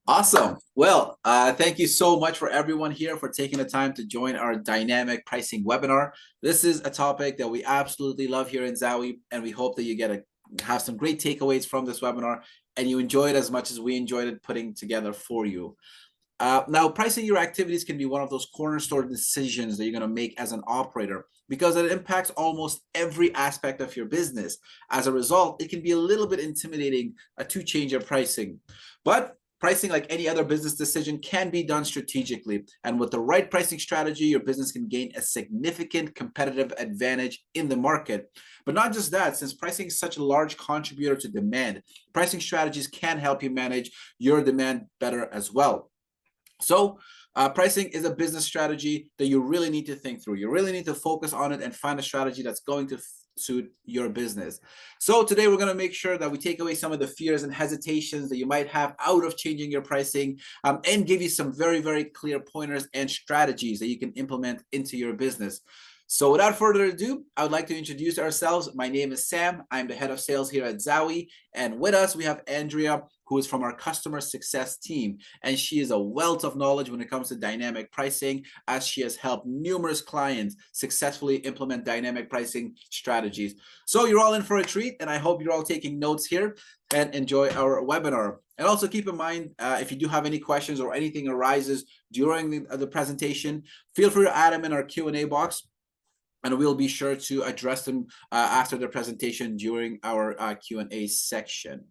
Awesome. Well, thank you so much for everyone here for taking the time to join our dynamic pricing webinar. This is a topic that we absolutely love here in Zaui, and we hope that you have some great takeaways from this webinar and you enjoy it as much as we enjoyed it putting together for you. Now, pricing your activities can be one of those cornerstone decisions that you're going to make as an operator because it impacts almost every aspect of your business. As a result, it can be a little bit intimidating to change your pricing. But pricing, like any other business decision, can be done strategically. And with the right pricing strategy, your business can gain a significant competitive advantage in the market. But not just that, since pricing is such a large contributor to demand, pricing strategies can help you manage your demand better as well. So pricing is a business strategy that you really need to think through. You really need to focus on it and find a strategy that's going to suit your business. So today we're going to make sure that we take away some of the fears and hesitations that you might have out of changing your pricing, and give you some very, very clear pointers and strategies that you can implement into your business. So without further ado, I would like to introduce ourselves. My name is Sam. I'm the head of sales here at Zaui. And with us, we have Andrea, who is from our customer success team. And she is a wealth of knowledge when it comes to dynamic pricing, as she has helped numerous clients successfully implement dynamic pricing strategies. So you're all in for a treat, and I hope you're all taking notes here and enjoy our webinar. And also keep in mind, if you do have any questions or anything arises during the presentation, feel free to add them in our Q&A box, and we'll be sure to address them after the presentation during our Q&A section.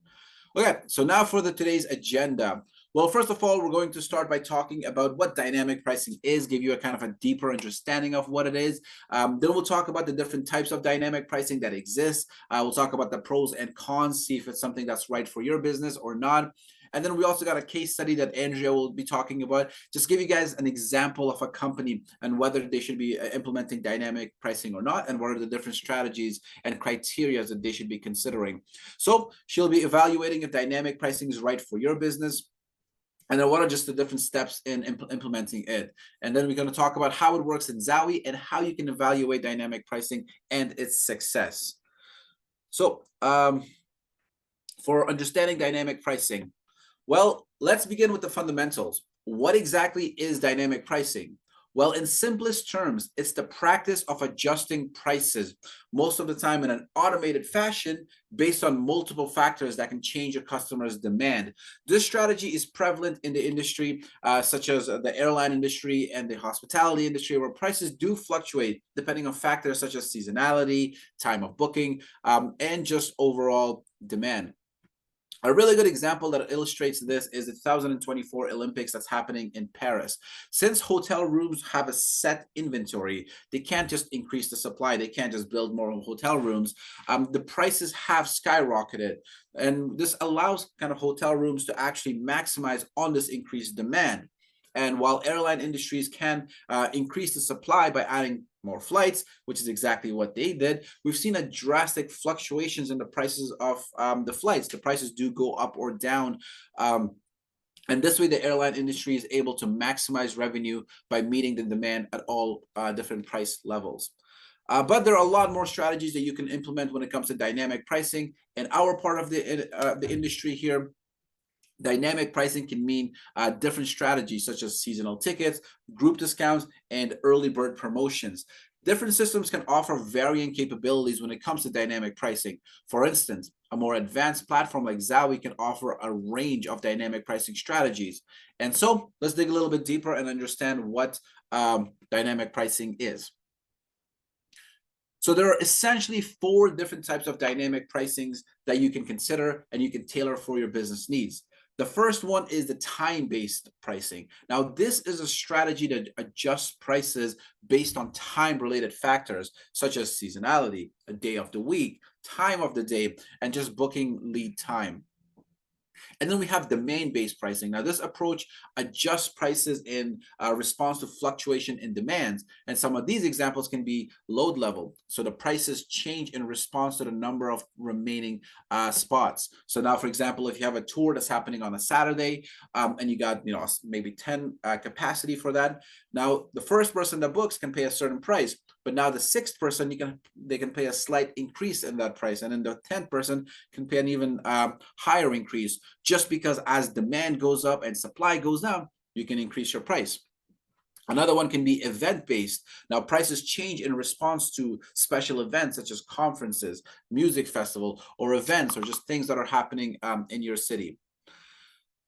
Okay, so now for today's agenda. Well, first of all, we're going to start by talking about what dynamic pricing is, give you a kind of a deeper understanding of what it is. Then we'll talk about the different types of dynamic pricing that exist. We'll talk about the pros and cons, see if it's something that's right for your business or not. And then we also got a case study that Andrea will be talking about. Just give you guys an example of a company and whether they should be implementing dynamic pricing or not, and what are the different strategies and criteria that they should be considering. So she'll be evaluating if dynamic pricing is right for your business, and then what are just the different steps in implementing it. And then we're going to talk about how it works in Zaui and how you can evaluate dynamic pricing and its success. So for understanding dynamic pricing, well, let's begin with the fundamentals. What exactly is dynamic pricing? Well, in simplest terms, it's the practice of adjusting prices, most of the time in an automated fashion, based on multiple factors that can change your customer's demand. This strategy is prevalent in the industry, such as the airline industry and the hospitality industry, where prices do fluctuate depending on factors such as seasonality, time of booking, and just overall demand. A really good example that illustrates this is the 2024 Olympics that's happening in Paris. Since hotel rooms have a set inventory, they can't just increase the supply. They can't just build more hotel rooms. The prices have skyrocketed. And this allows kind of hotel rooms to actually maximize on this increased demand. And while airline industries can increase the supply by adding more flights, which is exactly what they did, we've seen a drastic fluctuations in the prices of the flights. The prices do go up or down. And this way, the airline industry is able to maximize revenue by meeting the demand at all different price levels. But there are a lot more strategies that you can implement when it comes to dynamic pricing. In our part of the industry here, dynamic pricing can mean different strategies such as seasonal tickets, group discounts, and early bird promotions. Different systems can offer varying capabilities when it comes to dynamic pricing. For instance, a more advanced platform like Zaui can offer a range of dynamic pricing strategies. And so let's dig a little bit deeper and understand what dynamic pricing is. So there are essentially 4 different types of dynamic pricings that you can consider and you can tailor for your business needs. The first one is the time-based pricing. Now, this is a strategy that adjusts prices based on time-related factors, such as seasonality, a day of the week, time of the day, and just booking lead time. And then we have demand-based pricing. Now, this approach adjusts prices in response to fluctuation in demands. And some of these examples can be load level. So the prices change in response to the number of remaining spots. So now, for example, if you have a tour that's happening on a Saturday and you got maybe 10 capacity for that, now the first person that books can pay a certain price. but now the sixth person, they can pay a slight increase in that price, and then the 10th person can pay an even higher increase, just because as demand goes up and supply goes down, you can increase your price. Another one can be event-based. Now, prices change in response to special events such as conferences, music festival, or events, or just things that are happening in your city.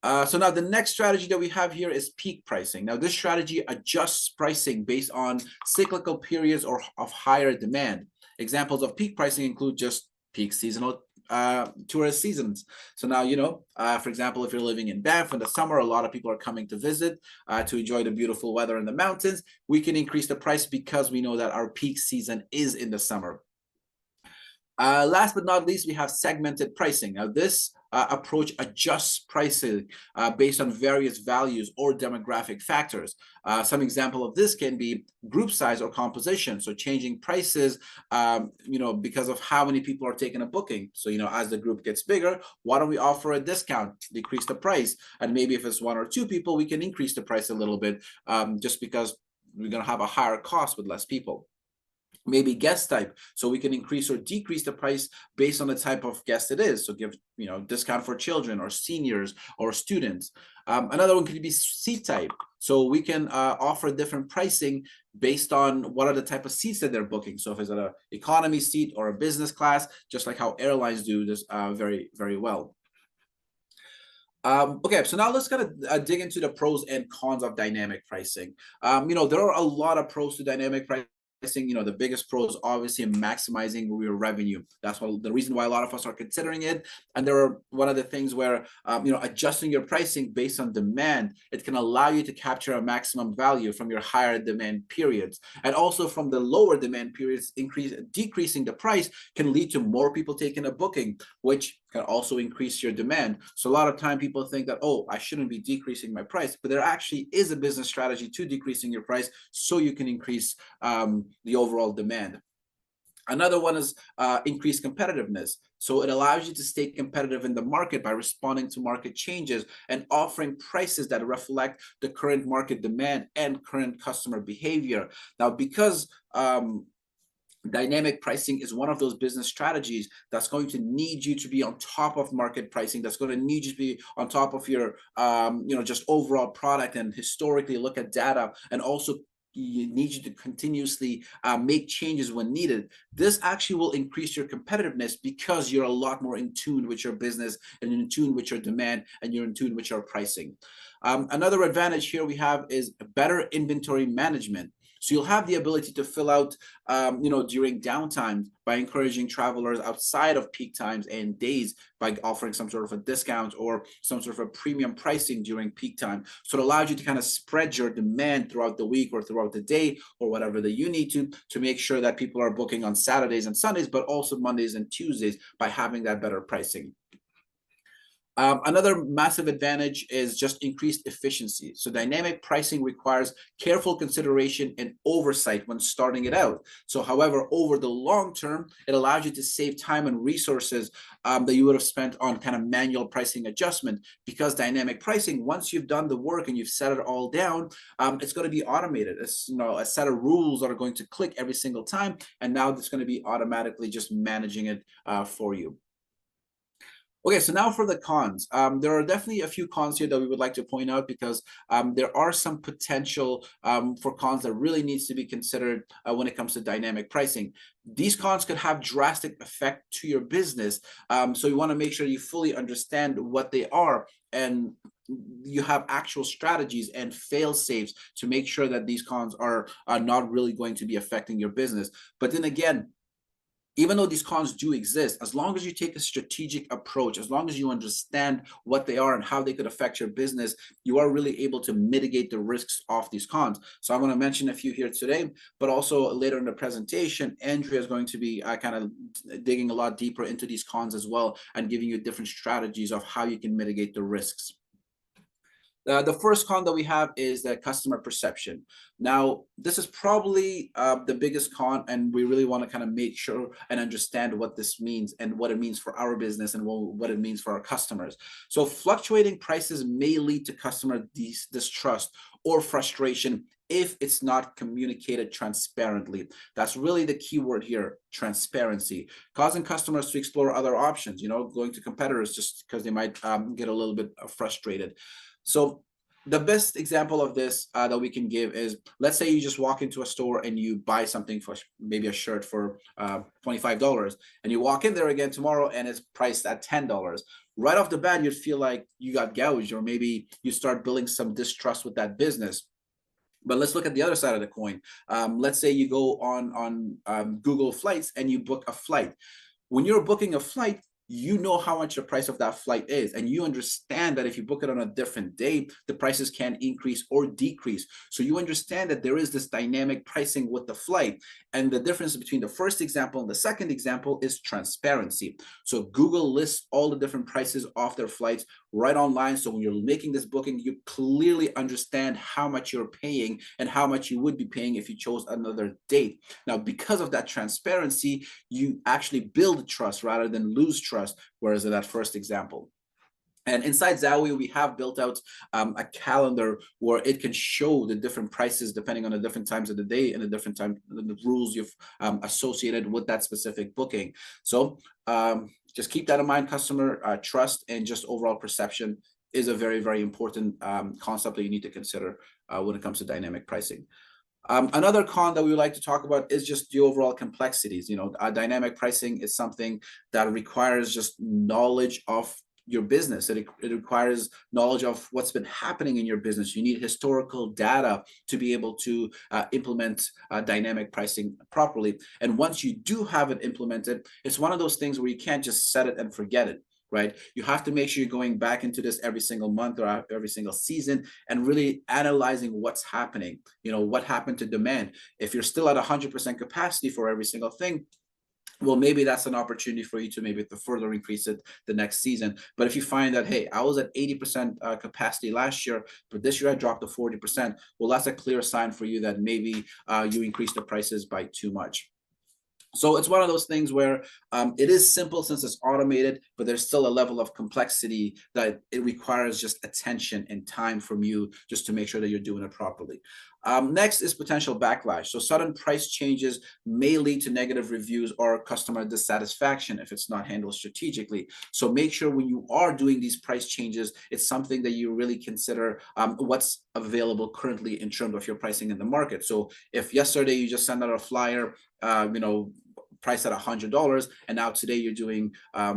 So now the next strategy that we have here is peak pricing. Now, this strategy adjusts pricing based on cyclical periods or of higher demand. Examples of peak pricing include just peak seasonal tourist seasons. So now, for example, if you're living in Banff in the summer, a lot of people are coming to visit to enjoy the beautiful weather in the mountains. We can increase the price because we know that our peak season is in the summer. Last but not least, we have segmented pricing. Now, this approach adjusts pricing based on various values or demographic factors. Some example of this can be group size or composition. So changing prices, because of how many people are taking a booking. So, as the group gets bigger, why don't we offer a discount, decrease the price? And maybe if it's 1 or 2 people, we can increase the price a little bit just because we're going to have a higher cost with less people. Maybe guest type, so we can increase or decrease the price based on the type of guest it is. So give discount for children or seniors or students. Another one could be seat type, so we can offer different pricing based on what are the type of seats that they're booking. So if it's an economy seat or a business class, just like how airlines do this very, very well. Okay, so now let's kind of dig into the pros and cons of dynamic pricing. There are a lot of pros to dynamic pricing. The biggest pro is obviously maximizing your revenue. That's the reason why a lot of us are considering it. And there are one of the things where, adjusting your pricing based on demand, it can allow you to capture a maximum value from your higher demand periods. And also from the lower demand periods, decreasing the price can lead to more people taking a booking, which can also increase your demand. So a lot of time people think that, oh, I shouldn't be decreasing my price, but there actually is a business strategy to decreasing your price so you can increase the overall demand. Another one is increased competitiveness. So it allows you to stay competitive in the market by responding to market changes and offering prices that reflect the current market demand and current customer behavior. Now, because dynamic pricing is one of those business strategies that's going to need you to be on top of market pricing, that's going to need you to be on top of your just overall product and historically look at data, and also need you to continuously make changes when needed. This actually will increase your competitiveness because you're a lot more in tune with your business and in tune with your demand, and you're in tune with your pricing. Another advantage here we have is better inventory management. So you'll have the ability to fill out, during downtime by encouraging travelers outside of peak times and days by offering some sort of a discount or some sort of a premium pricing during peak time. So it allows you to kind of spread your demand throughout the week or throughout the day or whatever that you need to make sure that people are booking on Saturdays and Sundays, but also Mondays and Tuesdays by having that better pricing. Another massive advantage is just increased efficiency. So dynamic pricing requires careful consideration and oversight when starting it out. So however, over the long term, it allows you to save time and resources that you would have spent on kind of manual pricing adjustment, because dynamic pricing, once you've done the work and you've set it all down, it's going to be automated. It's a set of rules that are going to click every single time, and now it's going to be automatically just managing it for you. Okay, so now for the cons. There are definitely a few cons here that we would like to point out, because there are some potential for cons that really needs to be considered when it comes to dynamic pricing. These cons could have drastic effect to your business. So you want to make sure you fully understand what they are, and you have actual strategies and fail safes to make sure that these cons are not really going to be affecting your business. But then again, even though these cons do exist, as long as you take a strategic approach, as long as you understand what they are and how they could affect your business, you are really able to mitigate the risks of these cons. So I'm going to mention a few here today, but also later in the presentation, Andrea is going to be kind of digging a lot deeper into these cons as well, and giving you different strategies of how you can mitigate the risks. The first con that we have is the customer perception. Now, this is probably the biggest con, and we really want to kind of make sure and understand what this means and what it means for our business and what it means for our customers. So fluctuating prices may lead to customer distrust or frustration if it's not communicated transparently. That's really the key word here, transparency, causing customers to explore other options, going to competitors just because they might get a little bit frustrated. So the best example of this that we can give is, let's say you just walk into a store and you buy something for maybe a shirt for $25, and you walk in there again tomorrow and it's priced at $10. Right off the bat, you'd feel like you got gouged, or maybe you start building some distrust with that business. But let's look at the other side of the coin. Let's say you go on Google Flights and you book a flight. When you're booking a flight, you know how much the price of that flight is, and you understand that if you book it on a different day, the prices can increase or decrease. So you understand that there is this dynamic pricing with the flight. And the difference between the first example and the second example is transparency. So Google lists all the different prices of their flights right online. So when you're making this booking, you clearly understand how much you're paying and how much you would be paying if you chose another date. Now, because of that transparency, you actually build trust rather than lose trust, whereas in that first example. And inside Zaui, we have built out a calendar where it can show the different prices depending on the different times of the day and the different time, the rules you've associated with that specific booking. So just keep that in mind. Customer trust and just overall perception is a very, very important concept that you need to consider when it comes to dynamic pricing. Another con that we would like to talk about is just the overall complexities. Dynamic pricing is something that requires just knowledge of your business. It requires knowledge of what's been happening in your business. You need historical data to be able to implement dynamic pricing properly. And once you do have it implemented, it's one of those things where you can't just set it and forget it. Right? You have to make sure you're going back into this every single month or every single season and really analyzing what's happening. What happened to demand. If you're still at 100% capacity for every single thing, well, maybe that's an opportunity for you to maybe to further increase it the next season. But if you find that, hey, I was at 80% capacity last year, but this year I dropped to 40%, well, that's a clear sign for you that maybe you increased the prices by too much. So it's one of those things where it is simple since it's automated, but there's still a level of complexity that it requires just attention and time from you just to make sure that you're doing it properly. Next is potential backlash. So sudden price changes may lead to negative reviews or customer dissatisfaction if it's not handled strategically. So make sure when you are doing these price changes, it's something that you really consider what's available currently in terms of your pricing in the market. So if yesterday you just sent out a flyer, priced at $100, and now today you're doing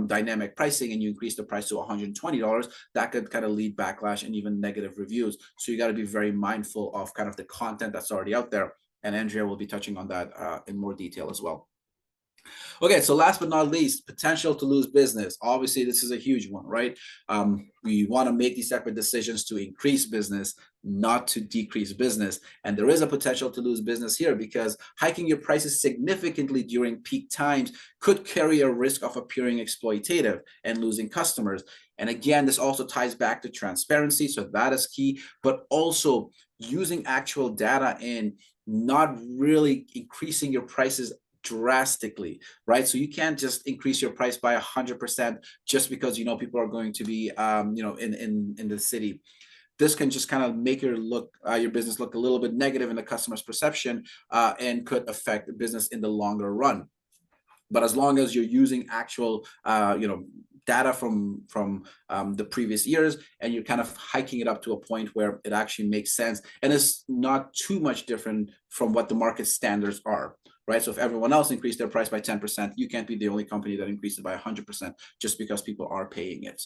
dynamic pricing and you increase the price to $120, that could kind of lead backlash and even negative reviews. So you got to be very mindful of kind of the content that's already out there. And Andrea will be touching on that in more detail as well. Okay, so last but not least, potential to lose business. Obviously, this is a huge one, right? We want to make these separate decisions to increase business, not to decrease business. And there is a potential to lose business here because hiking your prices significantly during peak times could carry a risk of appearing exploitative and losing customers. And again, this also ties back to transparency. So that is key, but also using actual data and not really increasing your prices drastically, right? So you can't just increase your price by 100% just because people are going to be in the city. This can just kind of make your business look a little bit negative in the customer's perception and could affect the business in the longer run. But as long as you're using actual data from the previous years and you're kind of hiking it up to a point where it actually makes sense and it's not too much different from what the market standards are. Right? So if everyone else increased their price by 10%, you can't be the only company that increased it by 100% just because people are paying it.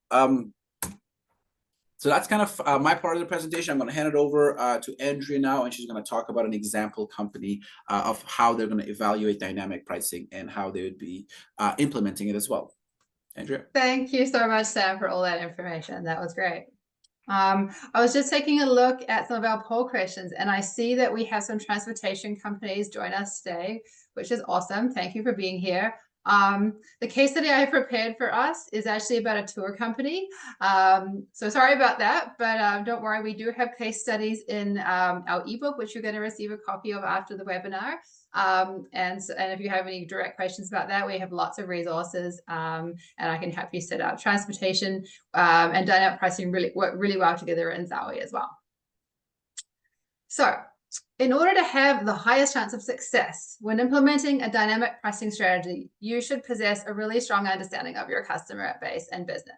So that's kind of my part of the presentation. I'm going to hand it over to Andrea now, and she's going to talk about an example company of how they're going to evaluate dynamic pricing and how they would be implementing it as well. Andrea. Thank you so much, Sam, for all that information. That was great. I was just taking a look at some of our poll questions, and I see that we have some transportation companies join us today, which is awesome. Thank you for being here. The case study I prepared for us is actually about a tour company. So sorry about that, but don't worry, we do have case studies in our ebook, which you're going to receive a copy of after the webinar. And if you have any direct questions about that, we have lots of resources, and I can help you set up transportation and dynamic pricing work really well together in Zaui as well. So in order to have the highest chance of success when implementing a dynamic pricing strategy, you should possess a really strong understanding of your customer base and business.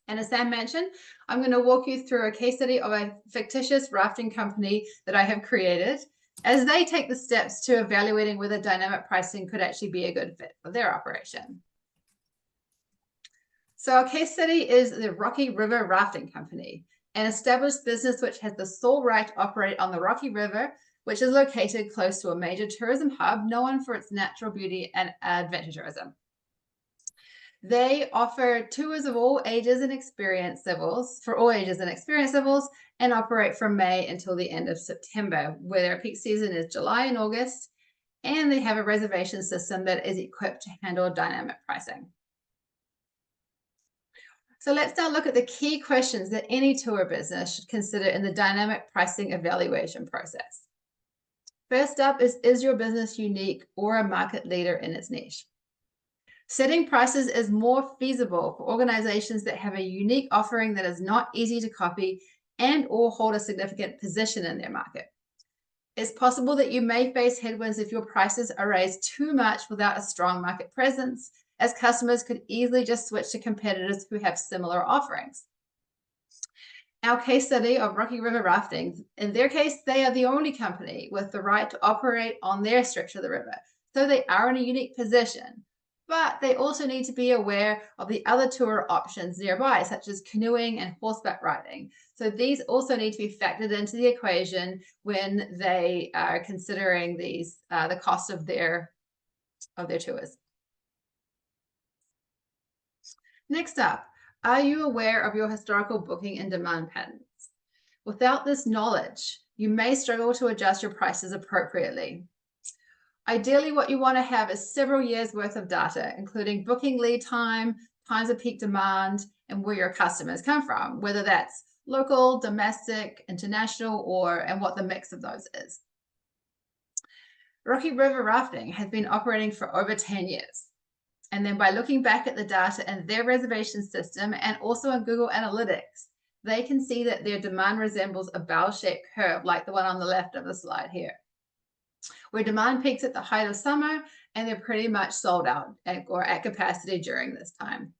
And as Sam mentioned, I'm going to walk you through a case study of a fictitious rafting company that I have created as they take the steps to evaluating whether dynamic pricing could actually be a good fit for their operation. So our case study is the Rocky River Rafting Company, an established business which has the sole right to operate on the Rocky River, which is located close to a major tourism hub known for its natural beauty and adventure tourism. They offer tours of all ages and experience levels, and operate from May until the end of September, where their peak season is July and August, and they have a reservation system that is equipped to handle dynamic pricing. So let's now look at the key questions that any tour business should consider in the dynamic pricing evaluation process. First up is your business unique or a market leader in its niche? Setting prices is more feasible for organizations that have a unique offering that is not easy to copy and or hold a significant position in their market. It's possible that you may face headwinds if your prices are raised too much without a strong market presence, as customers could easily just switch to competitors who have similar offerings. Our case study of Rocky River Rafting, in their case, they are the only company with the right to operate on their stretch of the river, so they are in a unique position. But they also need to be aware of the other tour options nearby, such as canoeing and horseback riding. So these also need to be factored into the equation when they are considering these the cost of their tours. Next up, are you aware of your historical booking and demand patterns? Without this knowledge, you may struggle to adjust your prices appropriately. Ideally, what you want to have is several years worth of data, including booking lead time, times of peak demand, and where your customers come from, whether that's local, domestic, international, and what the mix of those is. Rocky River Rafting has been operating for over 10 years. And then by looking back at the data in their reservation system and also in Google Analytics, they can see that their demand resembles a bell-shaped curve like the one on the left of the slide here, where demand peaks at the height of summer and they're pretty much sold out or at capacity during this time.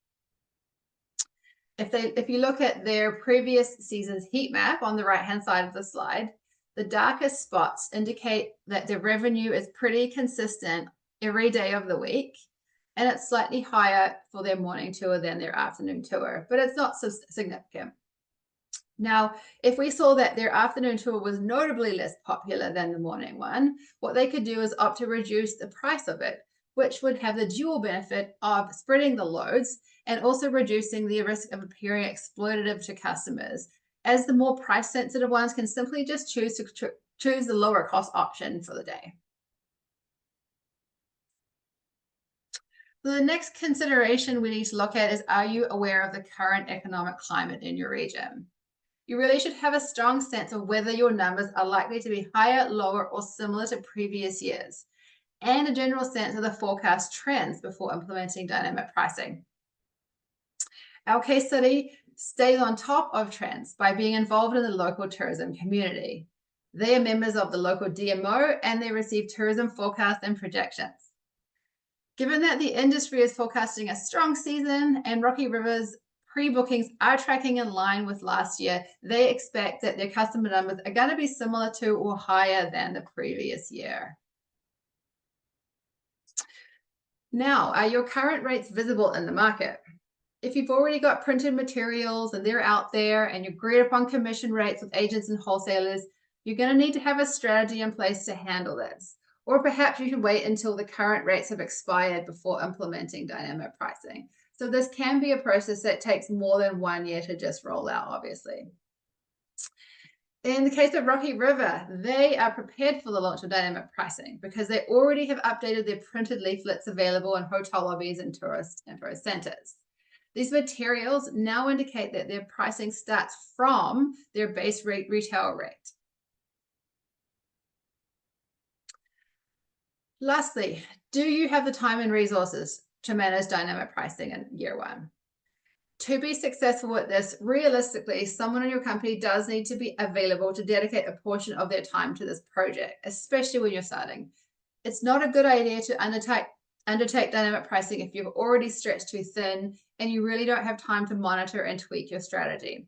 If you look at their previous season's heat map on the right-hand side of the slide, the darkest spots indicate that their revenue is pretty consistent every day of the week, and it's slightly higher for their morning tour than their afternoon tour, but it's not so significant. Now, if we saw that their afternoon tour was notably less popular than the morning one, what they could do is opt to reduce the price of it, which would have the dual benefit of spreading the loads and also reducing the risk of appearing exploitative to customers, as the more price-sensitive ones can simply just choose the lower cost option for the day. So the next consideration we need to look at is, are you aware of the current economic climate in your region? You really should have a strong sense of whether your numbers are likely to be higher, lower, or similar to previous years, and a general sense of the forecast trends before implementing dynamic pricing. Our case study stays on top of trends by being involved in the local tourism community. They are members of the local DMO and they receive tourism forecasts and projections. Given that the industry is forecasting a strong season and Rocky River's pre-bookings are tracking in line with last year, they expect that their customer numbers are going to be similar to or higher than the previous year. Now, are your current rates visible in the market? If you've already got printed materials and they're out there and you agreed upon commission rates with agents and wholesalers, you're going to need to have a strategy in place to handle this. Or perhaps you should wait until the current rates have expired before implementing dynamic pricing. So this can be a process that takes more than 1 year to just roll out, obviously. In the case of Rocky River, they are prepared for the launch of dynamic pricing because they already have updated their printed leaflets available in hotel lobbies and tourist info centers. These materials now indicate that their pricing starts from their base rate retail rate. Lastly, do you have the time and resources to manage dynamic pricing in year one? To be successful at this, realistically, someone in your company does need to be available to dedicate a portion of their time to this project, especially when you're starting. It's not a good idea to undertake dynamic pricing if you've already stretched too thin and you really don't have time to monitor and tweak your strategy.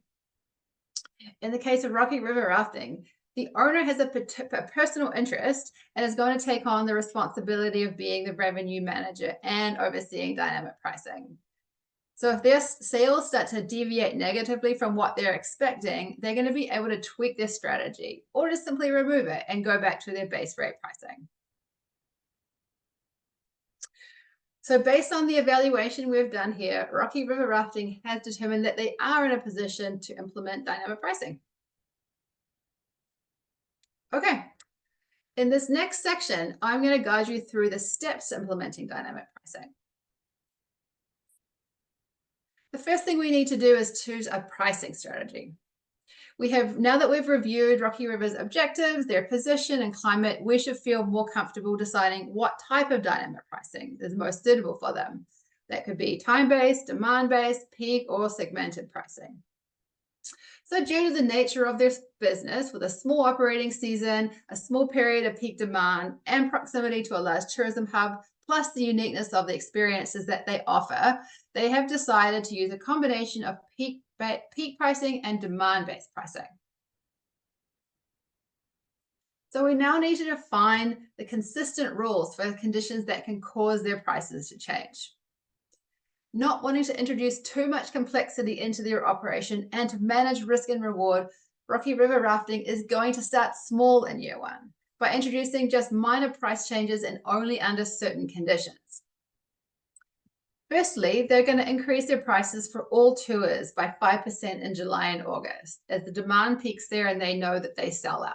In the case of Rocky River rafting, the owner has a personal interest and is going to take on the responsibility of being the revenue manager and overseeing dynamic pricing. So if their sales start to deviate negatively from what they're expecting, they're going to be able to tweak their strategy or just simply remove it and go back to their base rate pricing. So based on the evaluation we've done here, Rocky River Rafting has determined that they are in a position to implement dynamic pricing. Okay, in this next section, I'm going to guide you through the steps to implementing dynamic pricing. The first thing we need to do is choose a pricing strategy. Now that we've reviewed Rocky River's objectives, their position and climate, we should feel more comfortable deciding what type of dynamic pricing is most suitable for them. That could be time-based, demand-based, peak, or segmented pricing. So due to the nature of their business, with a small operating season, a small period of peak demand, and proximity to a large tourism hub, plus the uniqueness of the experiences that they offer, they have decided to use a combination of peak pricing and demand-based pricing. So we now need to define the consistent rules for the conditions that can cause their prices to change. Not wanting to introduce too much complexity into their operation and to manage risk and reward, Rocky River Rafting is going to start small in year one by introducing just minor price changes and only under certain conditions. Firstly, they're going to increase their prices for all tours by 5% in July and August, as the demand peaks there and they know that they sell out.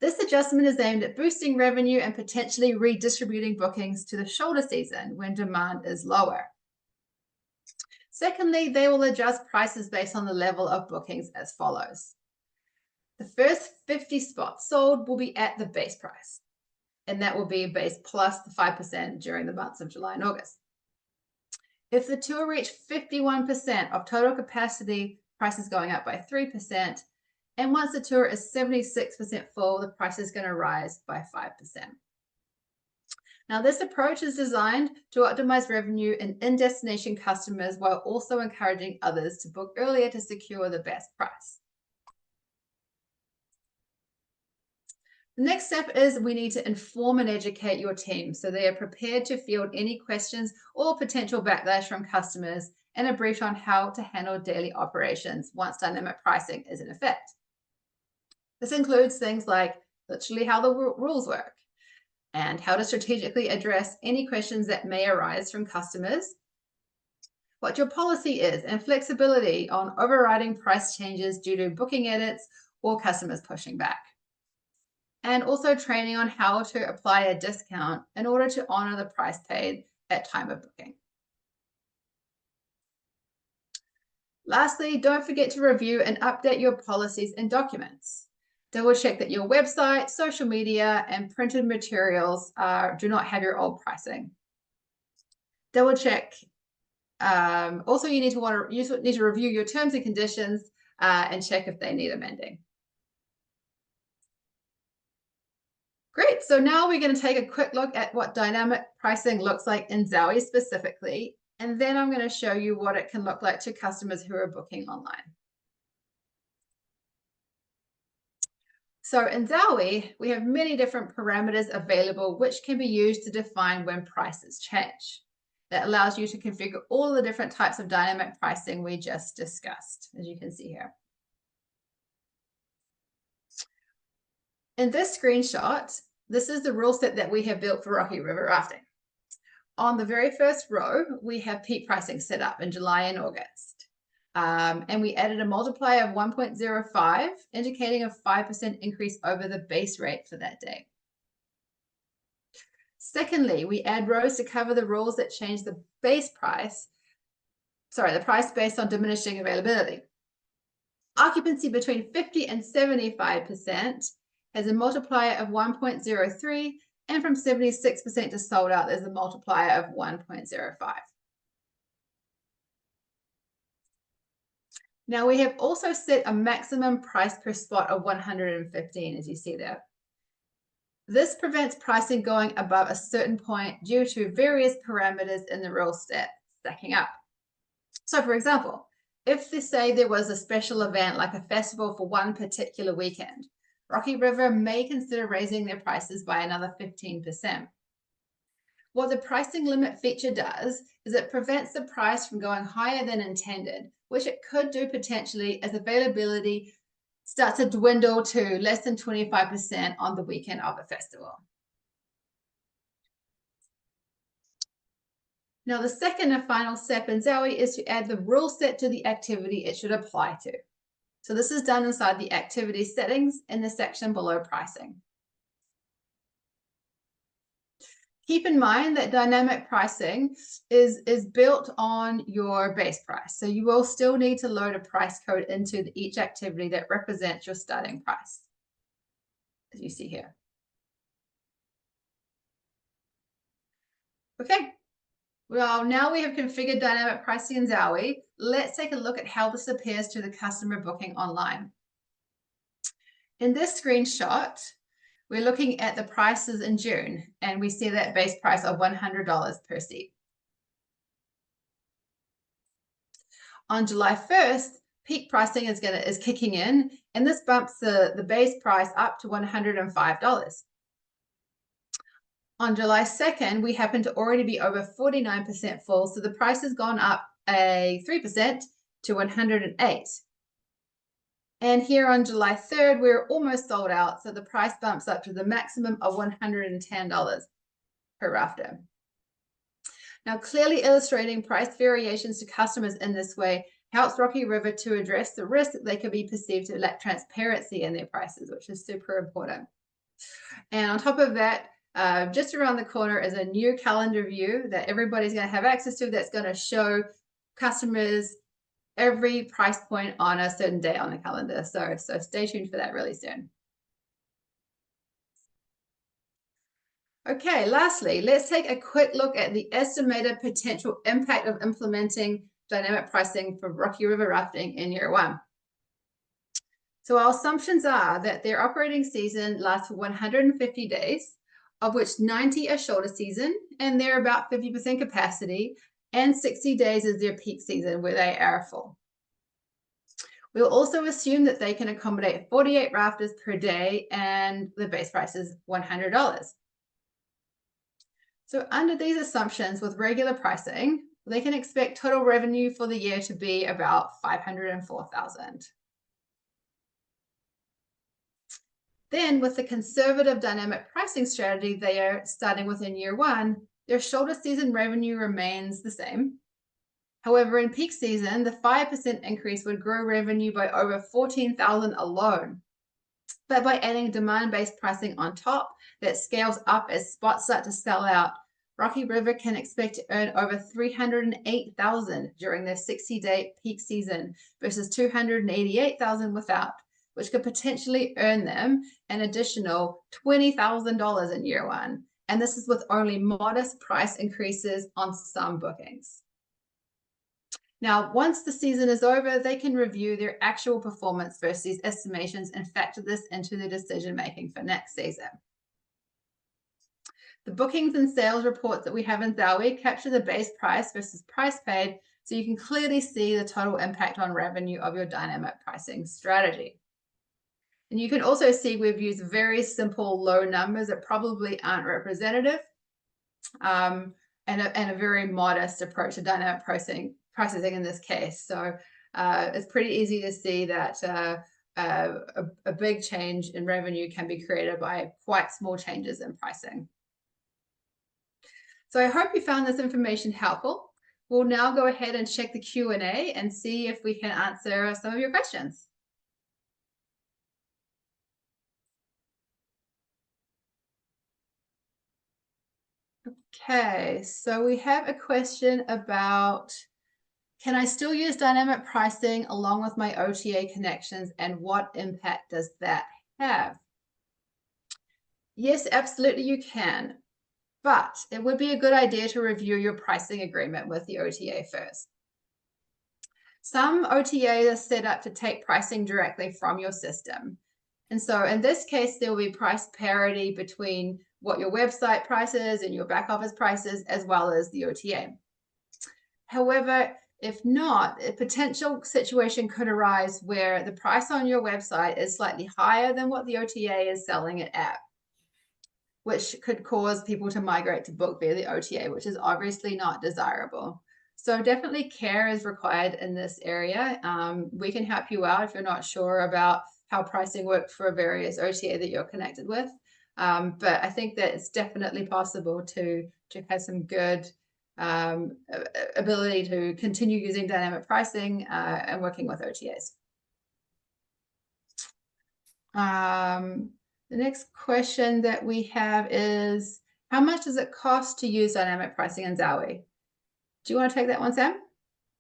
This adjustment is aimed at boosting revenue and potentially redistributing bookings to the shoulder season when demand is lower. Secondly, they will adjust prices based on the level of bookings as follows. The first 50 spots sold will be at the base price, and that will be base plus the 5% during the months of July and August. If the tour reached 51% of total capacity, price is going up by 3%. And once the tour is 76% full, the price is going to rise by 5%. Now, this approach is designed to optimize revenue in destination customers while also encouraging others to book earlier to secure the best price. The next step is we need to inform and educate your team so they are prepared to field any questions or potential backlash from customers and are briefed on how to handle daily operations once dynamic pricing is in effect. This includes things like literally how the rules work and how to strategically address any questions that may arise from customers, what your policy is, and flexibility on overriding price changes due to booking edits or customers pushing back. And also training on how to apply a discount in order to honor the price paid at time of booking. Lastly, don't forget to review and update your policies and documents. Double check that your website, social media, and printed materials do not have your old pricing. Double check. Also, you need to review your terms and conditions and check if they need amending. Great, so now we're going to take a quick look at what dynamic pricing looks like in Zaui specifically, and then I'm going to show you what it can look like to customers who are booking online. So in Zaui, we have many different parameters available which can be used to define when prices change. That allows you to configure all the different types of dynamic pricing we just discussed, as you can see here. In this screenshot, this is the rule set that we have built for Rocky River Rafting. On the very first row, we have peak pricing set up in July and August. And we added a multiplier of 1.05, indicating a 5% increase over the base rate for that day. Secondly, we add rows to cover the rules that change the price based on diminishing availability. Occupancy between 50 and 75% has a multiplier of 1.03, and from 76% to sold out, there's a multiplier of 1.05. Now we have also set a maximum price per spot of 115, as you see there. This prevents pricing going above a certain point due to various parameters in the rule set stacking up. So for example, if they say there was a special event like a festival for one particular weekend, Rocky River may consider raising their prices by another 15%. What the pricing limit feature does is it prevents the price from going higher than intended, which it could do potentially as availability starts to dwindle to less than 25% on the weekend of a festival. Now, the second and final step in Zaui is to add the rule set to the activity it should apply to. So this is done inside the activity settings in the section below pricing. Keep in mind that dynamic pricing is built on your base price. So you will still need to load a price code into each activity that represents your starting price, as you see here. Okay, well, now we have configured dynamic pricing in Zaui. Let's take a look at how this appears to the customer booking online. In this screenshot, we're looking at the prices in June, and we see that base price of $100 per seat. On July 1st, peak pricing is kicking in, and this bumps the base price up to $105. On July 2nd, we happen to already be over 49% full, so the price has gone up 3% to $108. And here on July 3rd, we're almost sold out, so the price bumps up to the maximum of $110 per rafter. Now, clearly illustrating price variations to customers in this way helps Rocky River to address the risk that they could be perceived to lack transparency in their prices, which is super important. And on top of that, just around the corner is a new calendar view that everybody's going to have access to that's going to show customers every price point on a certain day on the calendar. So stay tuned for that really soon. Okay, lastly, let's take a quick look at the estimated potential impact of implementing dynamic pricing for Rocky River rafting in year one. So our assumptions are that their operating season lasts for 150 days, of which 90 are shoulder season, and they're about 50% capacity, and 60 days is their peak season where they are full. We'll also assume that they can accommodate 48 rafters per day, and the base price is $100. So under these assumptions with regular pricing, they can expect total revenue for the year to be about $504,000. Then with the conservative dynamic pricing strategy they are starting with in year one, their shoulder season revenue remains the same. However, in peak season, the 5% increase would grow revenue by over $14,000 alone. But by adding demand-based pricing on top that scales up as spots start to sell out, Rocky River can expect to earn over $308,000 during their 60-day peak season versus $288,000 without, which could potentially earn them an additional $20,000 in year one. And this is with only modest price increases on some bookings. Now, once the season is over, they can review their actual performance versus these estimations and factor this into their decision-making for next season. The bookings and sales reports that we have in Zaui capture the base price versus price paid, so you can clearly see the total impact on revenue of your dynamic pricing strategy. And you can also see we've used very simple low numbers that probably aren't representative, and a very modest approach to dynamic pricing in this case. So it's pretty easy to see that a big change in revenue can be created by quite small changes in pricing. So I hope you found this information helpful. We'll now go ahead and check the Q&A and see if we can answer some of your questions. Okay, so we have a question about, can I still use dynamic pricing along with my OTA connections, and what impact does that have? Yes, absolutely you can, but it would be a good idea to review your pricing agreement with the OTA first. Some OTAs are set up to take pricing directly from your system. And so in this case, there will be price parity between what your website prices and your back office prices, as well as the OTA. However, if not, a potential situation could arise where the price on your website is slightly higher than what the OTA is selling it at, which could cause people to migrate to book via the OTA, which is obviously not desirable. So definitely care is required in this area. We can help you out if you're not sure about how pricing works for a various OTA that you're connected with. But I think that it's definitely possible to have some good ability to continue using dynamic pricing and working with OTAs. The next question that we have is, how much does it cost to use dynamic pricing in Zaui? Do you want to take that one, Sam?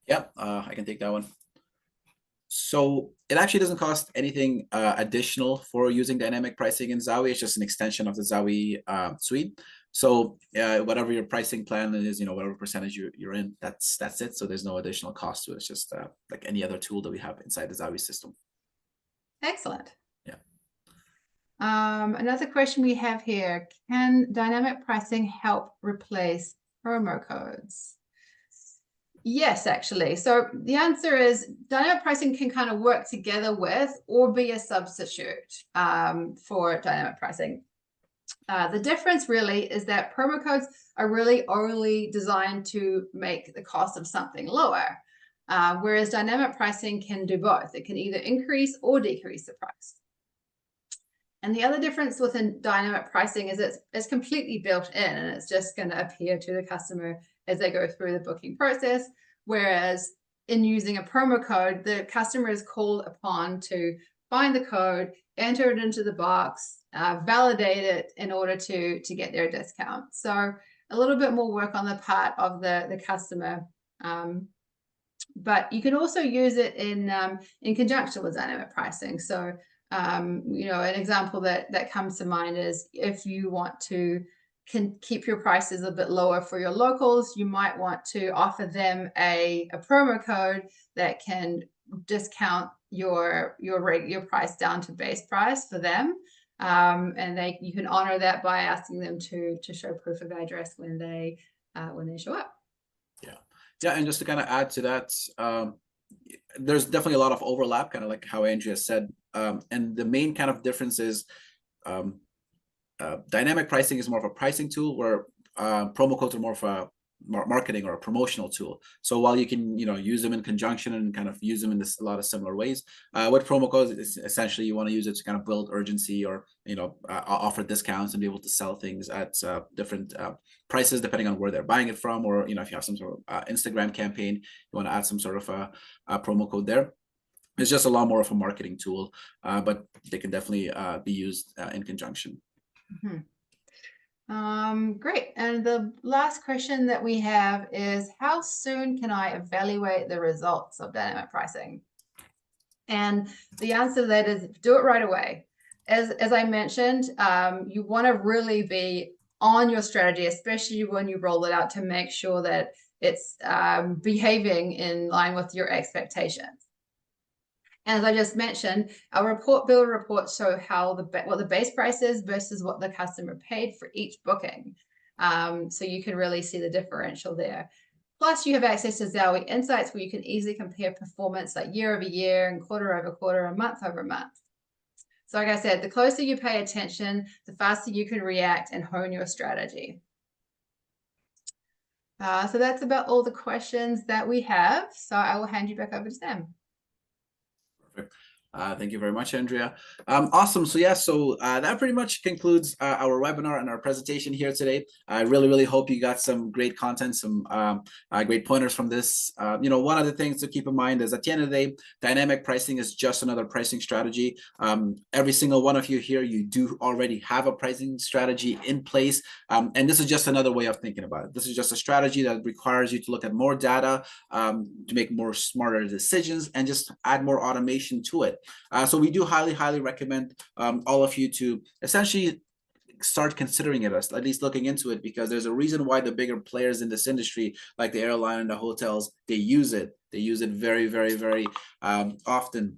Yeah, I can take that one. So it actually doesn't cost anything additional for using dynamic pricing in Zaui. It's just an extension of the Zaui suite. So whatever your pricing plan is, whatever percentage you're in, that's it. So there's no additional cost to it. It's just like any other tool that we have inside the Zaui system. Excellent. Yeah. Another question we have here, can dynamic pricing help replace promo codes? Yes, actually. So the answer is dynamic pricing can kind of work together with or be a substitute for dynamic pricing. The difference really is that promo codes are really only designed to make the cost of something lower, whereas dynamic pricing can do both. It can either increase or decrease the price. And the other difference within dynamic pricing is it's completely built in, and it's just going to appear to the customer as they go through the booking process. Whereas in using a promo code, the customer is called upon to find the code, enter it into the box, validate it in order to get their discount. So a little bit more work on the part of the customer. But you can also use it in conjunction with dynamic pricing. So an example that comes to mind is if you want to keep your prices a bit lower for your locals, you might want to offer them a promo code that can discount your price down to base price for them, and you can honor that by asking them to show proof of address when they show up. Yeah, and just to kind of add to that, there's definitely a lot of overlap, kind of like how Andrea said. And the main kind of difference is dynamic pricing is more of a pricing tool, where promo codes are more of a marketing or a promotional tool. So while you can use them in conjunction and kind of use them in a lot of similar ways, with promo codes, it's essentially you want to use it to kind of build urgency or offer discounts and be able to sell things at different prices depending on where they're buying it from, or if you have some sort of Instagram campaign, you want to add some sort of a promo code there. It's just a lot more of a marketing tool, but they can definitely be used in conjunction. Great. And the last question that we have is, how soon can I evaluate the results of dynamic pricing? And the answer to that is do it right away. As I mentioned, you want to really be on your strategy, especially when you roll it out, to make sure that it's behaving in line with your expectations. And as I just mentioned, our builder reports show what the base price is versus what the customer paid for each booking. So you can really see the differential there. Plus, you have access to Zaui Insights, where you can easily compare performance like year over year and quarter over quarter and month over month. So like I said, the closer you pay attention, the faster you can react and hone your strategy. So that's about all the questions that we have. So I will hand you back over to Sam. Perfect. Thank you very much, Andrea. Awesome. So yeah, that pretty much concludes our webinar and our presentation here today. I really, really hope you got some great content, some great pointers from this. One of the things to keep in mind is at the end of the day, dynamic pricing is just another pricing strategy. Every single one of you here, you do already have a pricing strategy in place. And this is just another way of thinking about it. This is just a strategy that requires you to look at more data, to make more smarter decisions, and just add more automation to it. So we do highly, highly recommend all of you to essentially start considering it, at least looking into it, because there's a reason why the bigger players in this industry, like the airline and the hotels, they use it. They use it very, very, very often.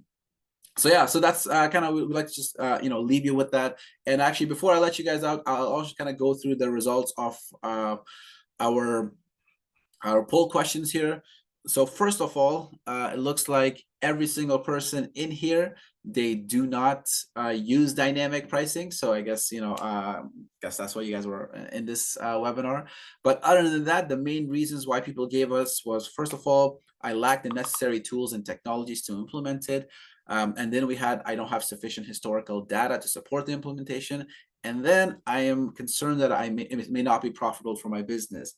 So yeah, so that's kind of, we'd like to just leave you with that. And actually, before I let you guys out, I'll also kind of go through the results of our poll questions here. So first of all, it looks like every single person in here, they do not use dynamic pricing. So I guess, guess that's why you guys were in this webinar. But other than that, the main reasons why people gave us was, first of all, I lack the necessary tools and technologies to implement it. And then we had, I don't have sufficient historical data to support the implementation. And then I am concerned that it may not be profitable for my business.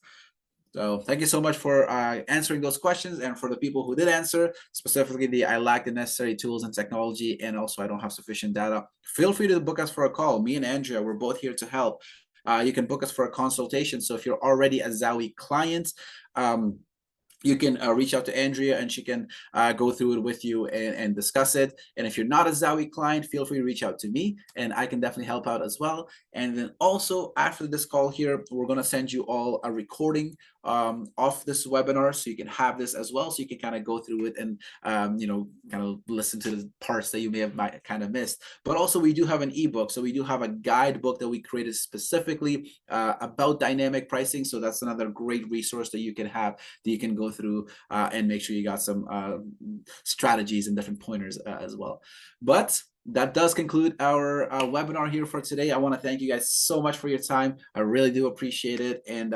So thank you so much for answering those questions, and for the people who did answer, specifically I lack the necessary tools and technology, and also I don't have sufficient data. Feel free to book us for a call. Me and Andrea, we're both here to help. You can book us for a consultation. So if you're already a Zaui client, you can reach out to Andrea, and she can go through it with you and discuss it. And if you're not a Zaui client, feel free to reach out to me, and I can definitely help out as well. And then also after this call here, we're going to send you all a recording of this webinar, so you can have this as well, so you can kind of go through it and kind of listen to the parts that you may have kind of missed. But also we do have an ebook, so we do have a guidebook that we created specifically about dynamic pricing. So that's another great resource that you can have, that you can go through and make sure you got some strategies and different pointers as well. But that does conclude our webinar here for today. I want to thank you guys so much for your time. I really do appreciate it. And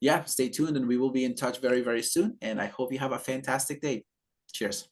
yeah, stay tuned, and we will be in touch very, very soon. And I hope you have a fantastic day. Cheers.